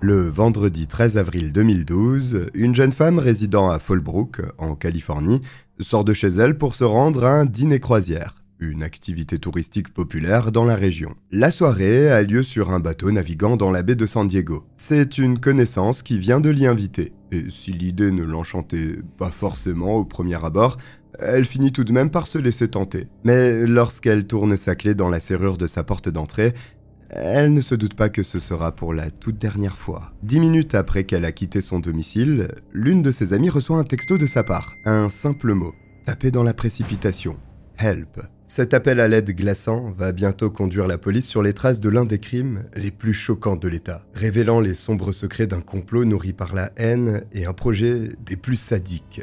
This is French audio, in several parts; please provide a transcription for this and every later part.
Le vendredi 13 avril 2012, une jeune femme résidant à Fallbrook, en Californie, sort de chez elle pour se rendre à un dîner croisière, une activité touristique populaire dans la région. La soirée a lieu sur un bateau naviguant dans la baie de San Diego. C'est une connaissance qui vient de l'y inviter, et si l'idée ne l'enchantait pas forcément au premier abord, elle finit tout de même par se laisser tenter. Mais lorsqu'elle tourne sa clé dans la serrure de sa porte d'entrée, elle ne se doute pas que ce sera pour la toute dernière fois. 10 minutes après qu'elle a quitté son domicile, l'une de ses amies reçoit un texto de sa part. Un simple mot, tapé dans la précipitation. Help. Cet appel à l'aide glaçant va bientôt conduire la police sur les traces de l'un des crimes les plus choquants de l'État, révélant les sombres secrets d'un complot nourri par la haine et un projet des plus sadiques.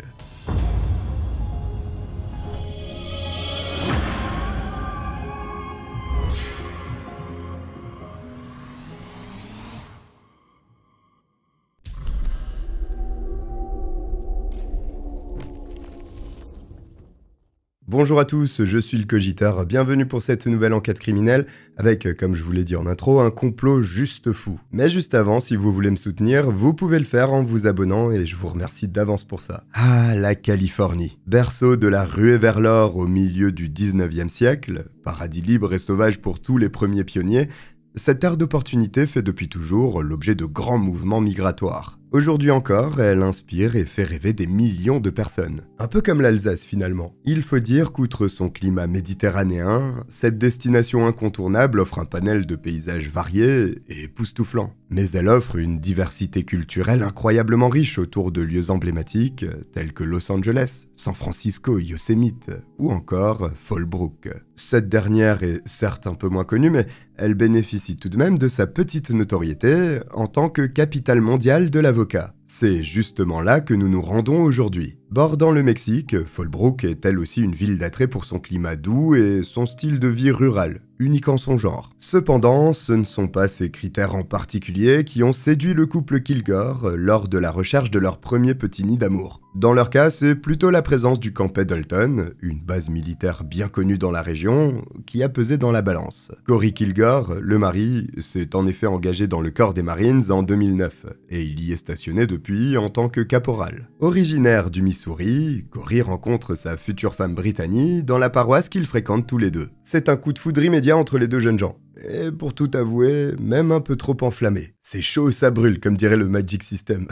Bonjour à tous, je suis le Cogiteur, bienvenue pour cette nouvelle enquête criminelle avec, comme je vous l'ai dit en intro, un complot juste fou. Mais juste avant, si vous voulez me soutenir, vous pouvez le faire en vous abonnant et je vous remercie d'avance pour ça. Ah, la Californie. Berceau de la ruée vers l'or au milieu du 19e siècle, paradis libre et sauvage pour tous les premiers pionniers, cette terre d'opportunité fait depuis toujours l'objet de grands mouvements migratoires. Aujourd'hui encore, elle inspire et fait rêver des millions de personnes. Un peu comme l'Alsace finalement. Il faut dire qu'outre son climat méditerranéen, cette destination incontournable offre un panel de paysages variés et époustouflants. Mais elle offre une diversité culturelle incroyablement riche autour de lieux emblématiques tels que Los Angeles, San Francisco, Yosemite ou encore Fallbrook. Cette dernière est certes un peu moins connue, mais elle bénéficie tout de même de sa petite notoriété en tant que capitale mondiale de l'avocat. C'est justement là que nous nous rendons aujourd'hui. Bordant le Mexique, Fallbrook est elle aussi une ville d'attrait pour son climat doux et son style de vie rural, unique en son genre. Cependant, ce ne sont pas ces critères en particulier qui ont séduit le couple Kilgore lors de la recherche de leur premier petit nid d'amour. Dans leur cas, c'est plutôt la présence du camp Pendleton, une base militaire bien connue dans la région, qui a pesé dans la balance. Cory Kilgore, le mari, s'est en effet engagé dans le corps des Marines en 2009, et il y est stationné depuis en tant que caporal. Originaire du Missouri, Cory rencontre sa future femme Brittany dans la paroisse qu'ils fréquentent tous les deux. C'est un coup de foudre immédiat entre les deux jeunes gens. Et pour tout avouer, même un peu trop enflammé. C'est chaud, ça brûle, comme dirait le Magic System.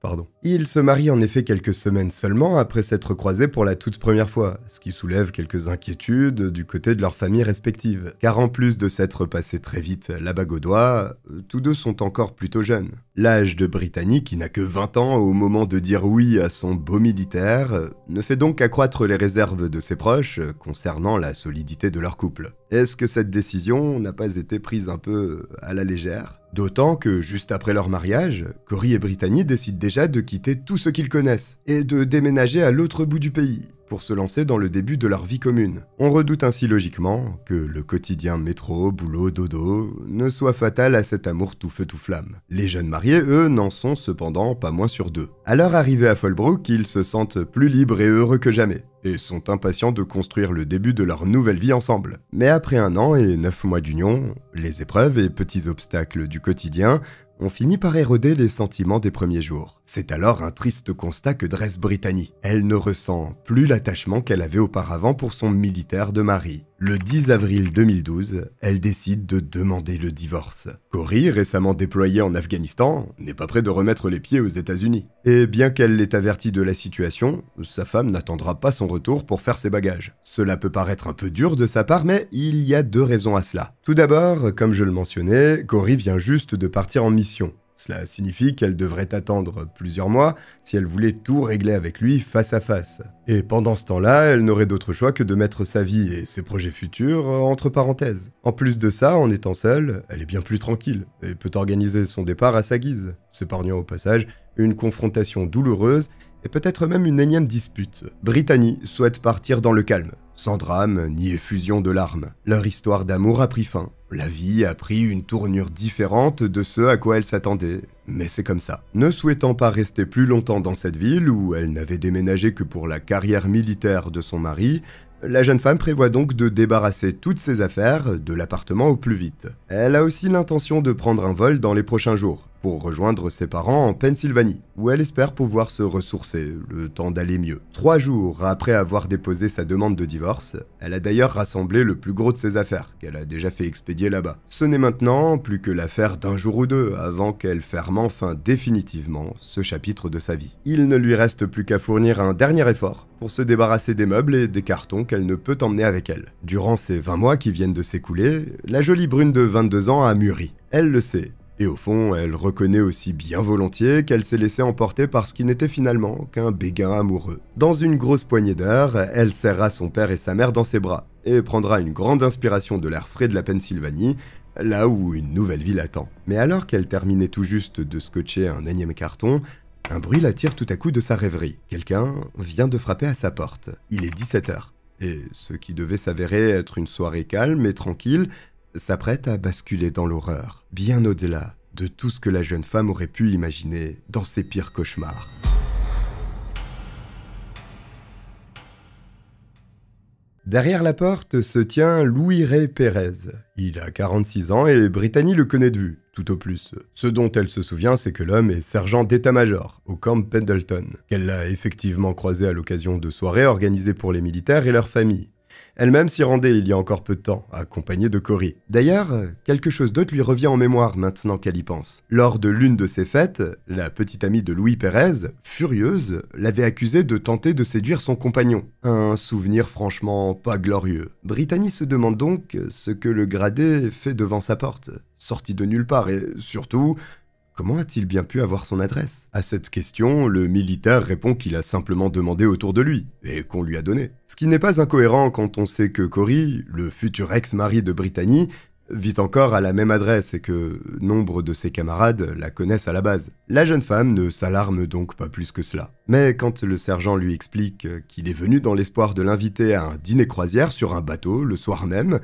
Pardon. Ils se marient en effet quelques semaines seulement après s'être croisés pour la toute première fois, ce qui soulève quelques inquiétudes du côté de leurs familles respectives. Car en plus de s'être passé très vite la bague au doigt, tous deux sont encore plutôt jeunes. L'âge de Brittany, qui n'a que 20 ans au moment de dire oui à son beau militaire, ne fait donc qu'accroître les réserves de ses proches concernant la solidité de leur couple. Est-ce que cette décision n'a pas été prise un peu à la légère ? D'autant que, juste après leur mariage, Cory et Brittany décident déjà de quitter tout ce qu'ils connaissent et de déménager à l'autre bout du pays pour se lancer dans le début de leur vie commune. On redoute ainsi logiquement que le quotidien métro, boulot, dodo ne soit fatal à cet amour tout feu tout flamme. Les jeunes mariés, eux, n'en sont cependant pas moins sûrs d'eux. À leur arrivée à Fallbrook, ils se sentent plus libres et heureux que jamais, et sont impatients de construire le début de leur nouvelle vie ensemble. Mais après 1 an et 9 mois d'union, les épreuves et petits obstacles du quotidien ont fini par éroder les sentiments des premiers jours. C'est alors un triste constat que dresse Brittany. Elle ne ressent plus l'attachement qu'elle avait auparavant pour son militaire de mari. Le 10 avril 2012, elle décide de demander le divorce. Cory, récemment déployé en Afghanistan, n'est pas prêt de remettre les pieds aux États-Unis. Et bien qu'elle l'ait averti de la situation, sa femme n'attendra pas son retour pour faire ses bagages. Cela peut paraître un peu dur de sa part, mais il y a 2 raisons à cela. Tout d'abord, comme je le mentionnais, Cory vient juste de partir en mission. Cela signifie qu'elle devrait attendre plusieurs mois si elle voulait tout régler avec lui face à face. Et pendant ce temps-là, elle n'aurait d'autre choix que de mettre sa vie et ses projets futurs entre parenthèses. En plus de ça, en étant seule, elle est bien plus tranquille et peut organiser son départ à sa guise, s'épargnant au passage une confrontation douloureuse et peut-être même une énième dispute. Brittany souhaite partir dans le calme, sans drame ni effusion de larmes. Leur histoire d'amour a pris fin. La vie a pris une tournure différente de ce à quoi elle s'attendait, mais c'est comme ça. Ne souhaitant pas rester plus longtemps dans cette ville où elle n'avait déménagé que pour la carrière militaire de son mari, La jeune femme prévoit donc de débarrasser toutes ses affaires de l'appartement au plus vite. Elle a aussi l'intention de prendre un vol dans les prochains jours, pour rejoindre ses parents en Pennsylvanie, où elle espère pouvoir se ressourcer, le temps d'aller mieux. 3 jours après avoir déposé sa demande de divorce, elle a d'ailleurs rassemblé le plus gros de ses affaires, qu'elle a déjà fait expédier là-bas. Ce n'est maintenant plus que l'affaire d'un jour ou deux, avant qu'elle ferme enfin définitivement ce chapitre de sa vie. Il ne lui reste plus qu'à fournir un dernier effort, pour se débarrasser des meubles et des cartons qu'elle ne peut emmener avec elle. Durant ces 20 mois qui viennent de s'écouler, la jolie brune de 22 ans a mûri. Elle le sait. Et au fond, elle reconnaît aussi bien volontiers qu'elle s'est laissée emporter par ce qui n'était finalement qu'un béguin amoureux. Dans une grosse poignée d'heures, elle serrera son père et sa mère dans ses bras, et prendra une grande inspiration de l'air frais de la Pennsylvanie, là où une nouvelle vie l'attend. Mais alors qu'elle terminait tout juste de scotcher un énième carton, un bruit l'attire tout à coup de sa rêverie. Quelqu'un vient de frapper à sa porte. Il est 17h, et ce qui devait s'avérer être une soirée calme et tranquille s'apprête à basculer dans l'horreur, bien au-delà de tout ce que la jeune femme aurait pu imaginer dans ses pires cauchemars. Derrière la porte se tient Louis Ray Perez. Il a 46 ans et Brittany le connaît de vue, tout au plus. Ce dont elle se souvient, c'est que l'homme est sergent d'état-major au camp Pendleton, qu'elle l'a effectivement croisé à l'occasion de soirées organisées pour les militaires et leurs familles. Elle-même s'y rendait il y a encore peu de temps, accompagnée de Cory. D'ailleurs, quelque chose d'autre lui revient en mémoire maintenant qu'elle y pense. Lors de l'une de ces fêtes, la petite amie de Louis Perez, furieuse, l'avait accusé de tenter de séduire son compagnon. Un souvenir franchement pas glorieux. Brittany se demande donc ce que le gradé fait devant sa porte, sorti de nulle part, et surtout, comment a-t-il bien pu avoir son adresse? À cette question, le militaire répond qu'il a simplement demandé autour de lui, et qu'on lui a donné. Ce qui n'est pas incohérent quand on sait que Cory, le futur ex-mari de Brittany, vit encore à la même adresse et que nombre de ses camarades la connaissent à la base. La jeune femme ne s'alarme donc pas plus que cela. Mais quand le sergent lui explique qu'il est venu dans l'espoir de l'inviter à un dîner croisière sur un bateau le soir même,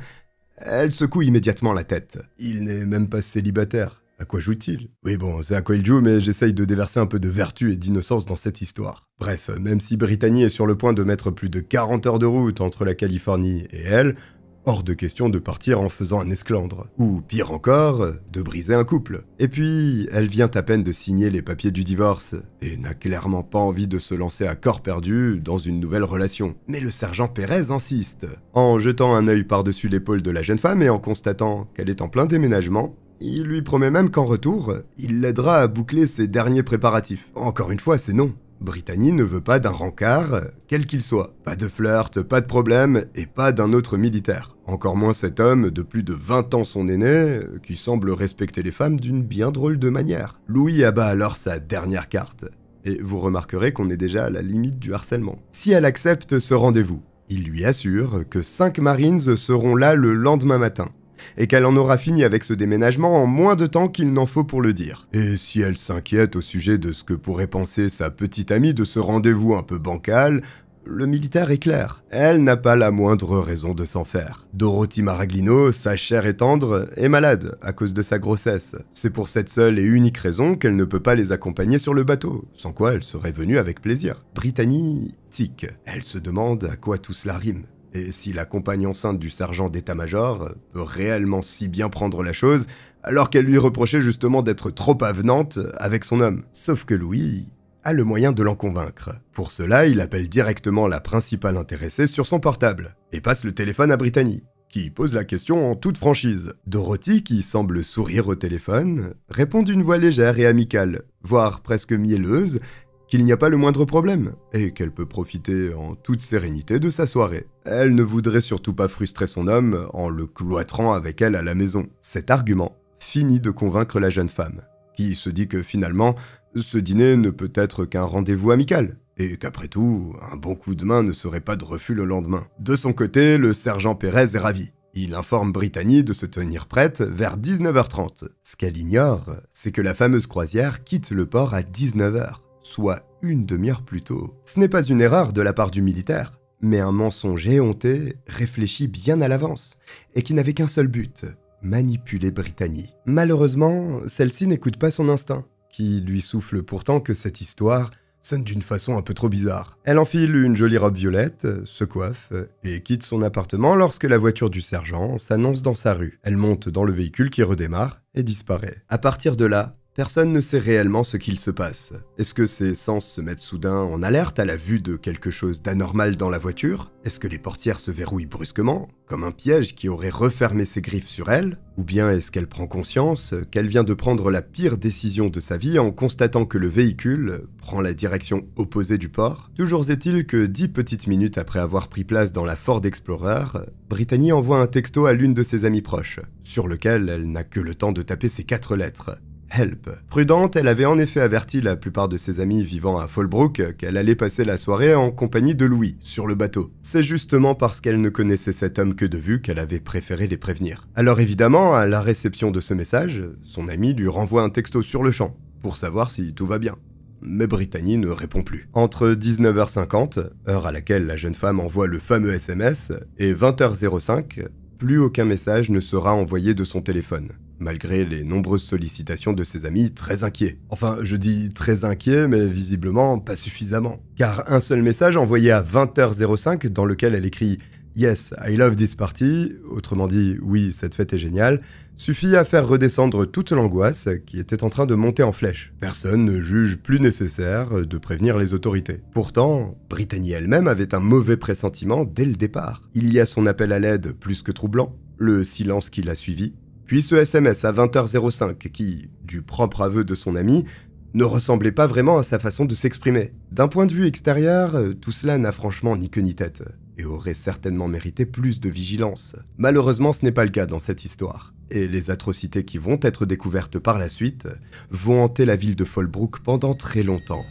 elle secoue immédiatement la tête. Il n'est même pas célibataire. À quoi joue-t-il? Oui bon, c'est à quoi il joue, mais j'essaye de déverser un peu de vertu et d'innocence dans cette histoire. Bref, même si Brittany est sur le point de mettre plus de 40 heures de route entre la Californie et elle, hors de question de partir en faisant un esclandre. Ou pire encore, de briser un couple. Et puis, elle vient à peine de signer les papiers du divorce, et n'a clairement pas envie de se lancer à corps perdu dans une nouvelle relation. Mais le sergent Perez insiste. En jetant un œil par-dessus l'épaule de la jeune femme et en constatant qu'elle est en plein déménagement, il lui promet même qu'en retour, il l'aidera à boucler ses derniers préparatifs. Encore une fois, c'est non. Brittany ne veut pas d'un rencard, quel qu'il soit. Pas de flirt, pas de problème, et pas d'un autre militaire. Encore moins cet homme de plus de 20 ans son aîné, qui semble respecter les femmes d'une bien drôle de manière. Louis abat alors sa dernière carte. Et vous remarquerez qu'on est déjà à la limite du harcèlement. Si elle accepte ce rendez-vous, il lui assure que 5 Marines seront là le lendemain matin, et qu'elle en aura fini avec ce déménagement en moins de temps qu'il n'en faut pour le dire. Et si elle s'inquiète au sujet de ce que pourrait penser sa petite amie de ce rendez-vous un peu bancal, le militaire est clair. Elle n'a pas la moindre raison de s'en faire. Dorothy Maraglino, sa chair est tendre, est malade à cause de sa grossesse. C'est pour cette seule et unique raison qu'elle ne peut pas les accompagner sur le bateau, sans quoi elle serait venue avec plaisir. Brittany tique. Elle se demande à quoi tout cela rime. Et si la compagne enceinte du sergent d'état-major peut réellement si bien prendre la chose, alors qu'elle lui reprochait justement d'être trop avenante avec son homme. Sauf que Louis a le moyen de l'en convaincre. Pour cela, il appelle directement la principale intéressée sur son portable, et passe le téléphone à Brittany, qui pose la question en toute franchise. Dorothy, qui semble sourire au téléphone, répond d'une voix légère et amicale, voire presque mielleuse, qu'il n'y a pas le moindre problème, et qu'elle peut profiter en toute sérénité de sa soirée. Elle ne voudrait surtout pas frustrer son homme en le cloîtrant avec elle à la maison. Cet argument finit de convaincre la jeune femme, qui se dit que finalement, ce dîner ne peut être qu'un rendez-vous amical, et qu'après tout, un bon coup de main ne serait pas de refus le lendemain. De son côté, le sergent Perez est ravi. Il informe Brittany de se tenir prête vers 19h30. Ce qu'elle ignore, c'est que la fameuse croisière quitte le port à 19h. Soit une demi-heure plus tôt. Ce n'est pas une erreur de la part du militaire, mais un mensonge éhonté, réfléchi bien à l'avance, et qui n'avait qu'un seul but, manipuler Brittany. Malheureusement, celle-ci n'écoute pas son instinct, qui lui souffle pourtant que cette histoire sonne d'une façon un peu trop bizarre. Elle enfile une jolie robe violette, se coiffe et quitte son appartement lorsque la voiture du sergent s'annonce dans sa rue. Elle monte dans le véhicule qui redémarre et disparaît. À partir de là, personne ne sait réellement ce qu'il se passe. Est-ce que ses sens se mettent soudain en alerte à la vue de quelque chose d'anormal dans la voiture? Est-ce que les portières se verrouillent brusquement, comme un piège qui aurait refermé ses griffes sur elle? Ou bien est-ce qu'elle prend conscience qu'elle vient de prendre la pire décision de sa vie en constatant que le véhicule prend la direction opposée du port? Toujours est-il que 10 petites minutes après avoir pris place dans la Ford Explorer, Brittany envoie un texto à l'une de ses amies proches, sur lequel elle n'a que le temps de taper ces 4 lettres. Help. Prudente, elle avait en effet averti la plupart de ses amis vivant à Fallbrook qu'elle allait passer la soirée en compagnie de Louis, sur le bateau. C'est justement parce qu'elle ne connaissait cet homme que de vue qu'elle avait préféré les prévenir. Alors évidemment, à la réception de ce message, son ami lui renvoie un texto sur le champ, pour savoir si tout va bien. Mais Brittany ne répond plus. Entre 19h50, heure à laquelle la jeune femme envoie le fameux SMS, et 20h05, plus aucun message ne sera envoyé de son téléphone, malgré les nombreuses sollicitations de ses amis très inquiets. Enfin, je dis très inquiets, mais visiblement pas suffisamment. Car un seul message envoyé à 20h05 dans lequel elle écrit « Yes, I love this party », autrement dit « Oui, cette fête est géniale », suffit à faire redescendre toute l'angoisse qui était en train de monter en flèche. Personne ne juge plus nécessaire de prévenir les autorités. Pourtant, Brittany elle-même avait un mauvais pressentiment dès le départ. Il y a son appel à l'aide plus que troublant, le silence qui l'a suivi, puis ce SMS à 20h05 qui, du propre aveu de son ami, ne ressemblait pas vraiment à sa façon de s'exprimer. D'un point de vue extérieur, tout cela n'a franchement ni queue ni tête, et aurait certainement mérité plus de vigilance. Malheureusement, ce n'est pas le cas dans cette histoire, et les atrocités qui vont être découvertes par la suite vont hanter la ville de Fallbrook pendant très longtemps.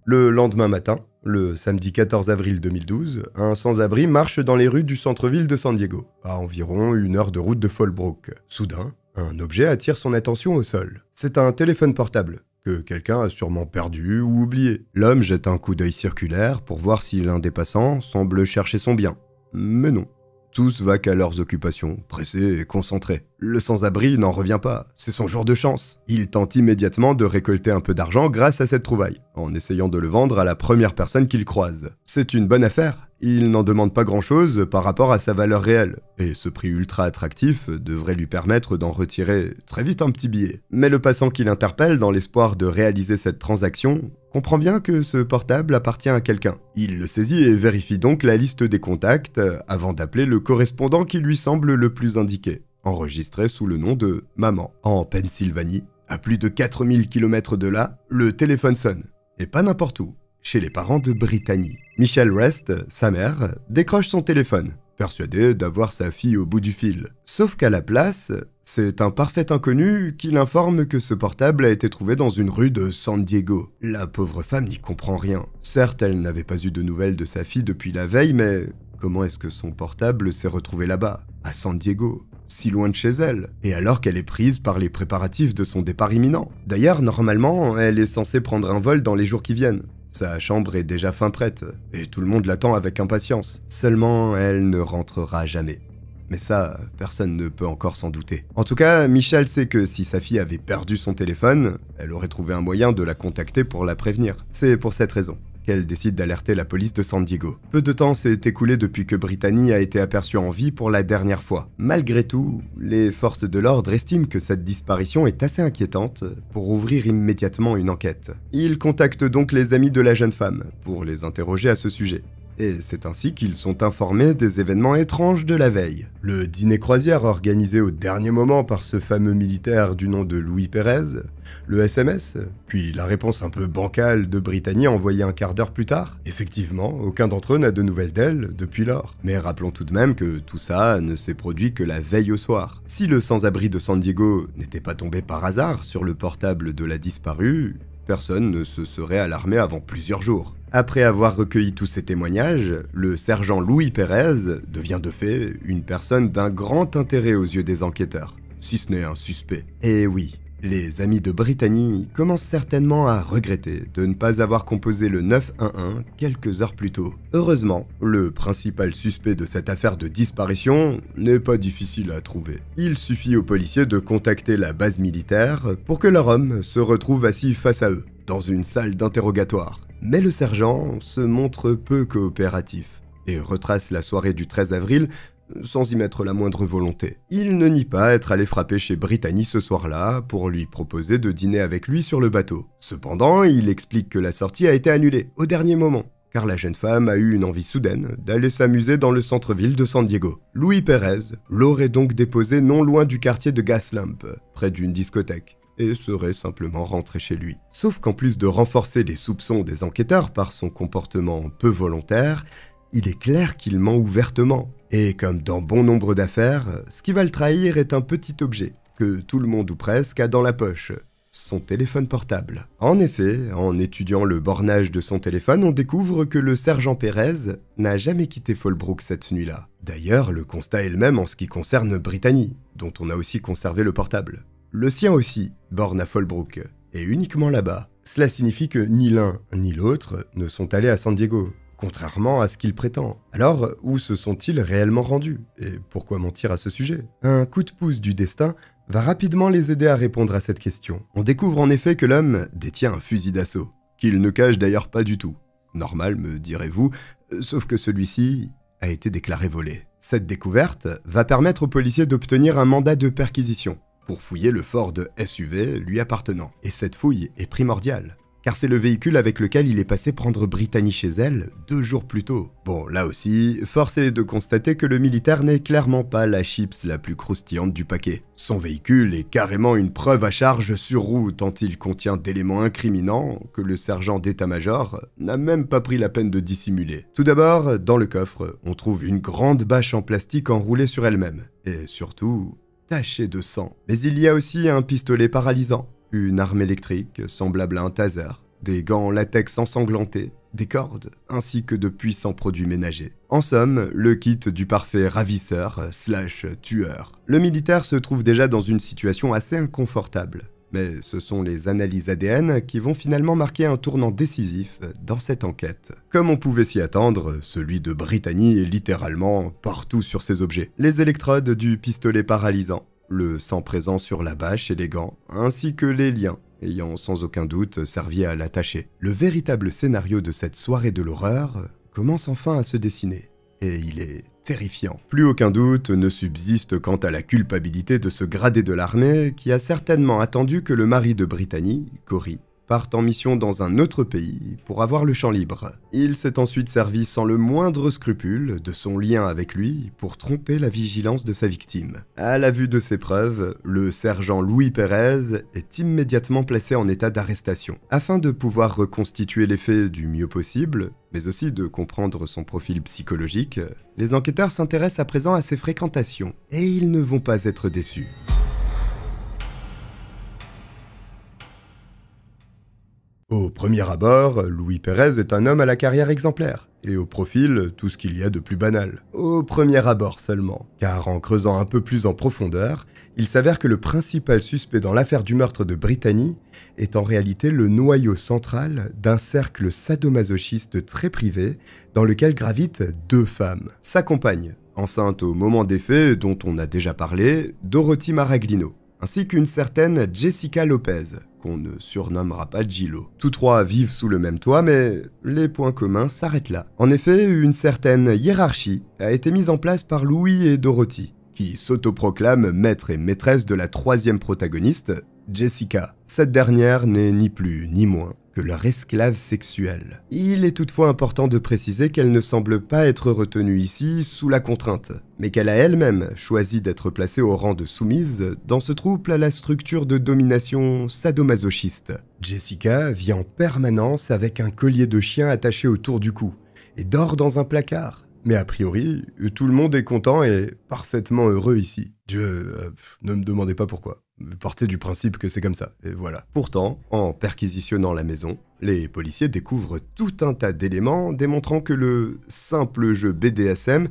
Le lendemain matin, le samedi 14 avril 2012, un sans-abri marche dans les rues du centre-ville de San Diego, à environ 1 heure de route de Fallbrook. Soudain, un objet attire son attention au sol. C'est un téléphone portable, que quelqu'un a sûrement perdu ou oublié. L'homme jette un coup d'œil circulaire pour voir si l'un des passants semble chercher son bien. Mais non. Tous vaquent à leurs occupations, pressés et concentrés. Le sans-abri n'en revient pas, c'est son jour de chance. Il tente immédiatement de récolter un peu d'argent grâce à cette trouvaille, en essayant de le vendre à la première personne qu'il croise. C'est une bonne affaire, il n'en demande pas grand-chose par rapport à sa valeur réelle, et ce prix ultra attractif devrait lui permettre d'en retirer très vite un petit billet. Mais le passant qui l'interpelle dans l'espoir de réaliser cette transaction comprend bien que ce portable appartient à quelqu'un. Il le saisit et vérifie donc la liste des contacts avant d'appeler le correspondant qui lui semble le plus indiqué, enregistré sous le nom de « Maman ». En Pennsylvanie, à plus de 4000 km de là, le téléphone sonne, et pas n'importe où, chez les parents de Brittany. Michelle Rest, sa mère, décroche son téléphone, persuadée d'avoir sa fille au bout du fil. Sauf qu'à la place, c'est un parfait inconnu qui l'informe que ce portable a été trouvé dans une rue de San Diego. La pauvre femme n'y comprend rien. Certes, elle n'avait pas eu de nouvelles de sa fille depuis la veille, mais comment est-ce que son portable s'est retrouvé là-bas, à San Diego, si loin de chez elle, et alors qu'elle est prise par les préparatifs de son départ imminent? D'ailleurs, normalement, elle est censée prendre un vol dans les jours qui viennent. Sa chambre est déjà fin prête, et tout le monde l'attend avec impatience. Seulement, elle ne rentrera jamais. Mais ça, personne ne peut encore s'en douter. En tout cas, Michelle sait que si sa fille avait perdu son téléphone, elle aurait trouvé un moyen de la contacter pour la prévenir. C'est pour cette raison qu'elle décide d'alerter la police de San Diego. Peu de temps s'est écoulé depuis que Brittany a été aperçue en vie pour la dernière fois. Malgré tout, les forces de l'ordre estiment que cette disparition est assez inquiétante pour ouvrir immédiatement une enquête. Ils contactent donc les amis de la jeune femme pour les interroger à ce sujet. Et c'est ainsi qu'ils sont informés des événements étranges de la veille. Le dîner croisière organisé au dernier moment par ce fameux militaire du nom de Louis Pérez, le SMS, puis la réponse un peu bancale de Brittany envoyée un quart d'heure plus tard. Effectivement, aucun d'entre eux n'a de nouvelles d'elle depuis lors. Mais rappelons tout de même que tout ça ne s'est produit que la veille au soir. Si le sans-abri de San Diego n'était pas tombé par hasard sur le portable de la disparue, personne ne se serait alarmé avant plusieurs jours. Après avoir recueilli tous ces témoignages, le sergent Louis Pérez devient de fait une personne d'un grand intérêt aux yeux des enquêteurs, si ce n'est un suspect. Et oui, Les amis de Brittany commencent certainement à regretter de ne pas avoir composé le 911 quelques heures plus tôt. Heureusement, le principal suspect de cette affaire de disparition n'est pas difficile à trouver. Il suffit aux policiers de contacter la base militaire pour que leur homme se retrouve assis face à eux, dans une salle d'interrogatoire. Mais le sergent se montre peu coopératif et retrace la soirée du 13 avril sans y mettre la moindre volonté. Il ne nie pas être allé frapper chez Brittany ce soir-là pour lui proposer de dîner avec lui sur le bateau. Cependant, il explique que la sortie a été annulée au dernier moment, car la jeune femme a eu une envie soudaine d'aller s'amuser dans le centre-ville de San Diego. Louis Perez l'aurait donc déposé non loin du quartier de Gaslamp, près d'une discothèque, et serait simplement rentré chez lui. Sauf qu'en plus de renforcer les soupçons des enquêteurs par son comportement peu volontaire, il est clair qu'il ment ouvertement. Et comme dans bon nombre d'affaires, ce qui va le trahir est un petit objet que tout le monde ou presque a dans la poche, son téléphone portable. En effet, en étudiant le bornage de son téléphone, on découvre que le sergent Perez n'a jamais quitté Fallbrook cette nuit-là. D'ailleurs, le constat est le même en ce qui concerne Brittany, dont on a aussi conservé le portable. Le sien aussi borne à Fallbrook, et uniquement là-bas. Cela signifie que ni l'un ni l'autre ne sont allés à San Diego, contrairement à ce qu'il prétend. Alors, où se sont-ils réellement rendus? Et pourquoi mentir à ce sujet? Un coup de pouce du destin va rapidement les aider à répondre à cette question. On découvre en effet que l'homme détient un fusil d'assaut, qu'il ne cache d'ailleurs pas du tout. Normal, me direz-vous, sauf que celui-ci a été déclaré volé. Cette découverte va permettre aux policiers d'obtenir un mandat de perquisition pour fouiller le Ford SUV lui appartenant. Et cette fouille est primordiale, car c'est le véhicule avec lequel il est passé prendre Brittany chez elle 2 jours plus tôt. Bon, là aussi, force est de constater que le militaire n'est clairement pas la chips la plus croustillante du paquet. Son véhicule est carrément une preuve à charge sur roue tant il contient d'éléments incriminants que le sergent d'état-major n'a même pas pris la peine de dissimuler. Tout d'abord, dans le coffre, on trouve une grande bâche en plastique enroulée sur elle-même, et surtout tachée de sang. Mais il y a aussi un pistolet paralysant, une arme électrique semblable à un taser, des gants en latex ensanglantés, des cordes, ainsi que de puissants produits ménagers. En somme, le kit du parfait ravisseur/tueur. Le militaire se trouve déjà dans une situation assez inconfortable, mais ce sont les analyses ADN qui vont finalement marquer un tournant décisif dans cette enquête. Comme on pouvait s'y attendre, celui de Brittany est littéralement partout sur ces objets. Les électrodes du pistolet paralysant, le sang présent sur la bâche et les gants, ainsi que les liens, ayant sans aucun doute servi à l'attacher. Le véritable scénario de cette soirée de l'horreur commence enfin à se dessiner, et il est terrifiant. Plus aucun doute ne subsiste quant à la culpabilité de ce gradé de l'armée qui a certainement attendu que le mari de Brittany, Corey, parte en mission dans un autre pays pour avoir le champ libre. Il s'est ensuite servi sans le moindre scrupule de son lien avec lui pour tromper la vigilance de sa victime. À la vue de ces preuves, le sergent Louis Perez est immédiatement placé en état d'arrestation. Afin de pouvoir reconstituer les faits du mieux possible, mais aussi de comprendre son profil psychologique, les enquêteurs s'intéressent à présent à ses fréquentations, et ils ne vont pas être déçus. Au premier abord, Louis Perez est un homme à la carrière exemplaire, et au profil, tout ce qu'il y a de plus banal. Au premier abord seulement, car en creusant un peu plus en profondeur, il s'avère que le principal suspect dans l'affaire du meurtre de Brittany est en réalité le noyau central d'un cercle sadomasochiste très privé dans lequel gravitent 2 femmes. Sa compagne, enceinte au moment des faits dont on a déjà parlé, Dorothy Maraglino, ainsi qu'une certaine Jessica Lopez, qu'on ne surnommera pas Gillo. Tous 3 vivent sous le même toit, mais les points communs s'arrêtent là. En effet, une certaine hiérarchie a été mise en place par Louis et Dorothy, qui s'autoproclament maître et maîtresse de la 3e protagoniste, Jessica. Cette dernière n'est ni plus ni moins que leur esclave sexuelle. Il est toutefois important de préciser qu'elle ne semble pas être retenue ici sous la contrainte, mais qu'elle a elle-même choisi d'être placée au rang de soumise dans ce trouble à la structure de domination sadomasochiste. Jessica vit en permanence avec un collier de chien attaché autour du cou et dort dans un placard. Mais a priori, tout le monde est content et parfaitement heureux ici. Ne me demandez pas pourquoi. Partez du principe que c'est comme ça, et voilà. Pourtant, en perquisitionnant la maison, les policiers découvrent tout un tas d'éléments démontrant que le simple jeu BDSM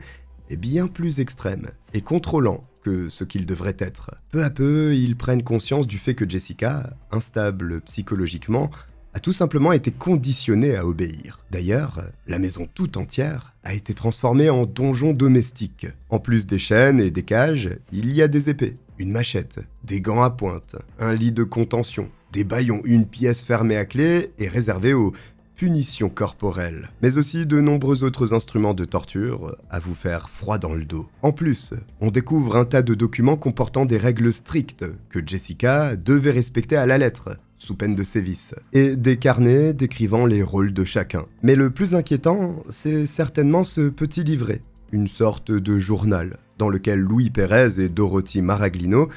est bien plus extrême et contrôlant que ce qu'ils devraient être. Peu à peu, ils prennent conscience du fait que Jessica, instable psychologiquement, a tout simplement été conditionnée à obéir. D'ailleurs, la maison tout entière a été transformée en donjon domestique. En plus des chaînes et des cages, il y a des épées, une machette, des gants à pointe, un lit de contention, des bâillons, une pièce fermée à clé et réservée aux punitions corporelles, mais aussi de nombreux autres instruments de torture à vous faire froid dans le dos. En plus, on découvre un tas de documents comportant des règles strictes que Jessica devait respecter à la lettre, sous peine de sévices, et des carnets décrivant les rôles de chacun. Mais le plus inquiétant, c'est certainement ce petit livret, une sorte de journal, dans lequel Louis Pérez et Dorothy Maraglino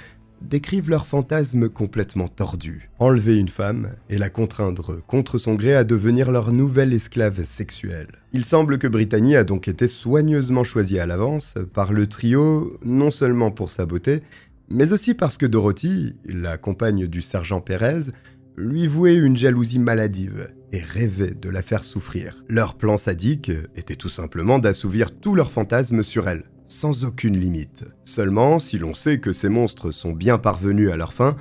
décrivent leur fantasme complètement tordu. Enlever une femme et la contraindre contre son gré à devenir leur nouvelle esclave sexuelle. Il semble que Brittany a donc été soigneusement choisie à l'avance par le trio, non seulement pour sa beauté, mais aussi parce que Dorothy, la compagne du sergent Pérez, lui vouait une jalousie maladive et rêvait de la faire souffrir. Leur plan sadique était tout simplement d'assouvir tous leurs fantasmes sur elle, sans aucune limite. Seulement, si l'on sait que ces monstres sont bien parvenus à leur fin,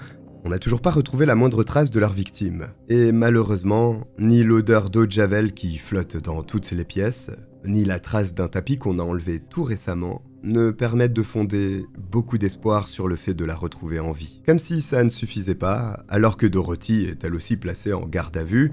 on n'a toujours pas retrouvé la moindre trace de leur victime. Et malheureusement, ni l'odeur d'eau de javel qui flotte dans toutes les pièces, ni la trace d'un tapis qu'on a enlevé tout récemment, ne permettent de fonder beaucoup d'espoir sur le fait de la retrouver en vie. Comme si ça ne suffisait pas, alors que Dorothy est elle aussi placée en garde à vue,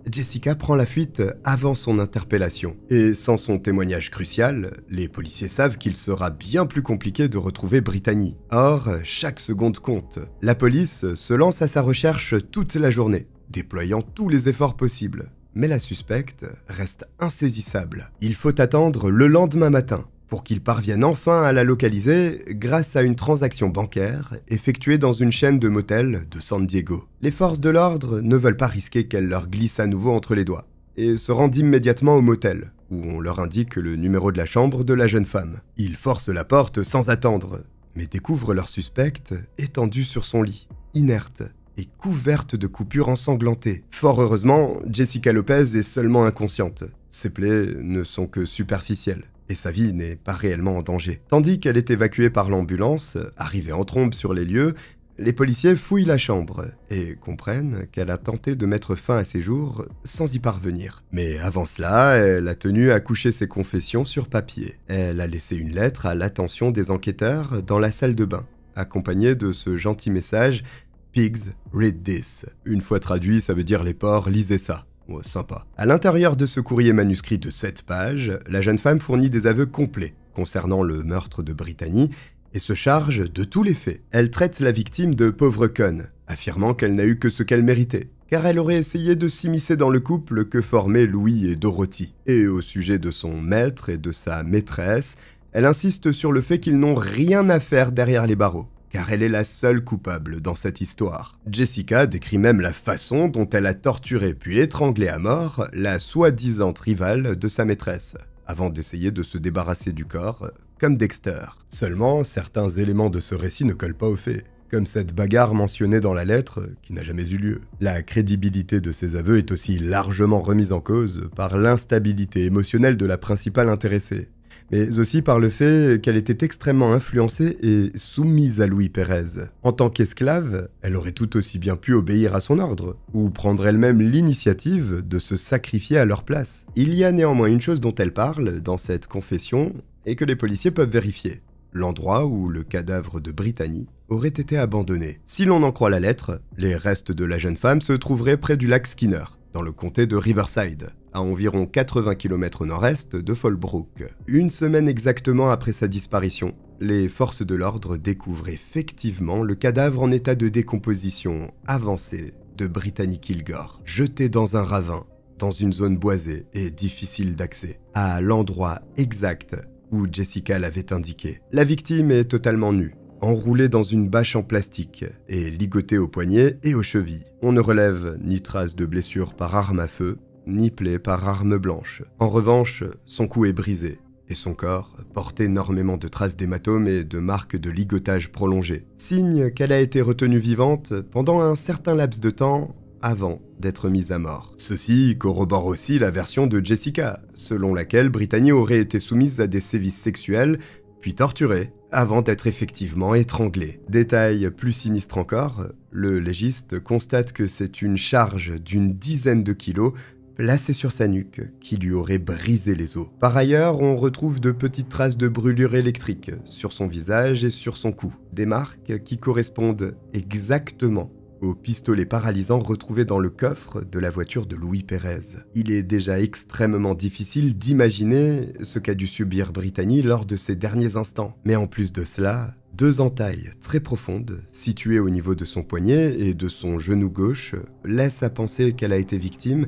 Jessica prend la fuite avant son interpellation. Et sans son témoignage crucial, les policiers savent qu'il sera bien plus compliqué de retrouver Brittany. Or, chaque seconde compte. La police se lance à sa recherche toute la journée, déployant tous les efforts possibles. Mais la suspecte reste insaisissable. Il faut attendre le lendemain matin pour qu'ils parviennent enfin à la localiser grâce à une transaction bancaire effectuée dans une chaîne de motels de San Diego. Les forces de l'ordre ne veulent pas risquer qu'elle leur glisse à nouveau entre les doigts et se rendent immédiatement au motel, où on leur indique le numéro de la chambre de la jeune femme. Ils forcent la porte sans attendre, mais découvrent leur suspecte étendue sur son lit, inerte et couverte de coupures ensanglantées. Fort heureusement, Jessica Lopez est seulement inconsciente. Ses plaies ne sont que superficielles, et sa vie n'est pas réellement en danger. Tandis qu'elle est évacuée par l'ambulance, arrivée en trombe sur les lieux, les policiers fouillent la chambre et comprennent qu'elle a tenté de mettre fin à ses jours sans y parvenir. Mais avant cela, elle a tenu à coucher ses confessions sur papier. Elle a laissé une lettre à l'attention des enquêteurs dans la salle de bain, accompagnée de ce gentil message « Pigs, read this ». Une fois traduit, ça veut dire « les porcs, lisez ça ». Oh, sympa. À l'intérieur de ce courrier manuscrit de 7 pages, la jeune femme fournit des aveux complets concernant le meurtre de Brittany et se charge de tous les faits. Elle traite la victime de pauvre conne, affirmant qu'elle n'a eu que ce qu'elle méritait, car elle aurait essayé de s'immiscer dans le couple que formaient Louis et Dorothy. Et au sujet de son maître et de sa maîtresse, elle insiste sur le fait qu'ils n'ont rien à faire derrière les barreaux, car elle est la seule coupable dans cette histoire. Jessica décrit même la façon dont elle a torturé puis étranglé à mort la soi-disant rivale de sa maîtresse, avant d'essayer de se débarrasser du corps, comme Dexter. Seulement, certains éléments de ce récit ne collent pas aux faits, comme cette bagarre mentionnée dans la lettre qui n'a jamais eu lieu. La crédibilité de ces aveux est aussi largement remise en cause par l'instabilité émotionnelle de la principale intéressée, mais aussi par le fait qu'elle était extrêmement influencée et soumise à Louis Pérez. En tant qu'esclave, elle aurait tout aussi bien pu obéir à son ordre, ou prendre elle-même l'initiative de se sacrifier à leur place. Il y a néanmoins une chose dont elle parle dans cette confession, et que les policiers peuvent vérifier. L'endroit où le cadavre de Brittany aurait été abandonné. Si l'on en croit la lettre, les restes de la jeune femme se trouveraient près du lac Skinner, dans le comté de Riverside, à environ 80 km au nord-est de Fallbrook. Une semaine exactement après sa disparition, les forces de l'ordre découvrent effectivement le cadavre en état de décomposition avancée de Brittany Kilgore, jeté dans un ravin, dans une zone boisée et difficile d'accès, à l'endroit exact où Jessica l'avait indiqué. La victime est totalement nue, enroulée dans une bâche en plastique et ligotée aux poignets et aux chevilles. On ne relève ni trace de blessure par arme à feu, ni plaie par arme blanche. En revanche, son cou est brisé et son corps porte énormément de traces d'hématomes et de marques de ligotage prolongées, signe qu'elle a été retenue vivante pendant un certain laps de temps avant d'être mise à mort. Ceci corrobore aussi la version de Jessica, selon laquelle Brittany aurait été soumise à des sévices sexuels, puis torturée, avant d'être effectivement étranglé. Détail plus sinistre encore, le légiste constate que c'est une charge d'une dizaine de kilos placée sur sa nuque qui lui aurait brisé les os. Par ailleurs, on retrouve de petites traces de brûlures électriques sur son visage et sur son cou, des marques qui correspondent exactement au pistolet paralysant retrouvé dans le coffre de la voiture de Louis Pérez. Il est déjà extrêmement difficile d'imaginer ce qu'a dû subir Brittany lors de ses derniers instants. Mais en plus de cela, 2 entailles très profondes, situées au niveau de son poignet et de son genou gauche, laissent à penser qu'elle a été victime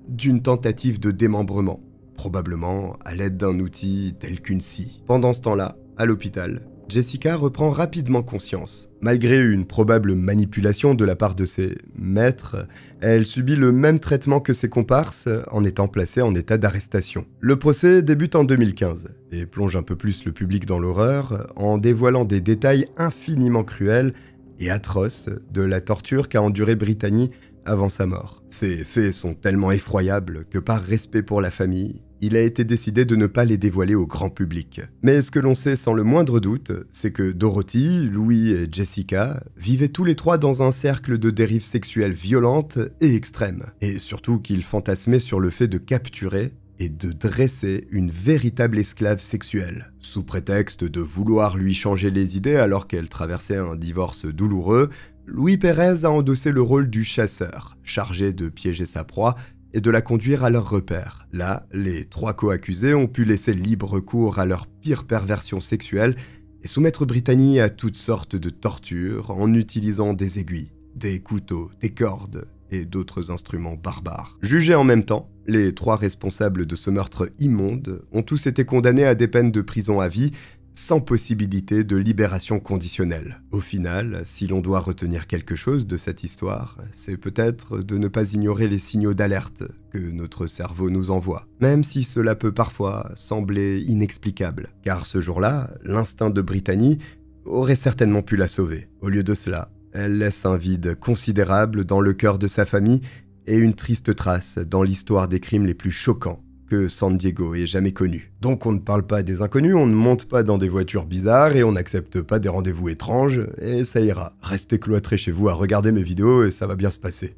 d'une tentative de démembrement, probablement à l'aide d'un outil tel qu'une scie. Pendant ce temps-là, à l'hôpital, Jessica reprend rapidement conscience. Malgré une probable manipulation de la part de ses maîtres, elle subit le même traitement que ses comparses en étant placée en état d'arrestation. Le procès débute en 2015 et plonge un peu plus le public dans l'horreur en dévoilant des détails infiniment cruels et atroces de la torture qu'a endurée Brittany avant sa mort. Ces faits sont tellement effroyables que par respect pour la famille, il a été décidé de ne pas les dévoiler au grand public. Mais ce que l'on sait sans le moindre doute, c'est que Dorothy, Louis et Jessica vivaient tous les 3 dans un cercle de dérives sexuelles violentes et extrêmes. Et surtout qu'ils fantasmaient sur le fait de capturer et de dresser une véritable esclave sexuelle. Sous prétexte de vouloir lui changer les idées alors qu'elle traversait un divorce douloureux, Louis Pérez a endossé le rôle du chasseur, chargé de piéger sa proie et de la conduire à leur repère. Là, les 3 co-accusés ont pu laisser libre cours à leur pire perversion sexuelle et soumettre Brittany à toutes sortes de tortures en utilisant des aiguilles, des couteaux, des cordes et d'autres instruments barbares. Jugés en même temps, les 3 responsables de ce meurtre immonde ont tous été condamnés à des peines de prison à vie, sans possibilité de libération conditionnelle. Au final, si l'on doit retenir quelque chose de cette histoire, c'est peut-être de ne pas ignorer les signaux d'alerte que notre cerveau nous envoie, même si cela peut parfois sembler inexplicable. Car ce jour-là, l'instinct de Brittany aurait certainement pu la sauver. Au lieu de cela, elle laisse un vide considérable dans le cœur de sa famille et une triste trace dans l'histoire des crimes les plus choquants que San Diego ait jamais connu. Donc on ne parle pas des inconnus, on ne monte pas dans des voitures bizarres et on n'accepte pas des rendez-vous étranges, et ça ira. Restez cloîtrés chez vous à regarder mes vidéos et ça va bien se passer.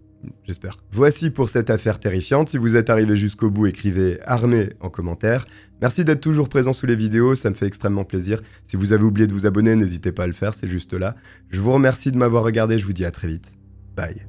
J'espère. Voici pour cette affaire terrifiante. Si vous êtes arrivé jusqu'au bout, écrivez « Armé » en commentaire. Merci d'être toujours présent sous les vidéos, ça me fait extrêmement plaisir. Si vous avez oublié de vous abonner, n'hésitez pas à le faire, c'est juste là. Je vous remercie de m'avoir regardé, je vous dis à très vite. Bye.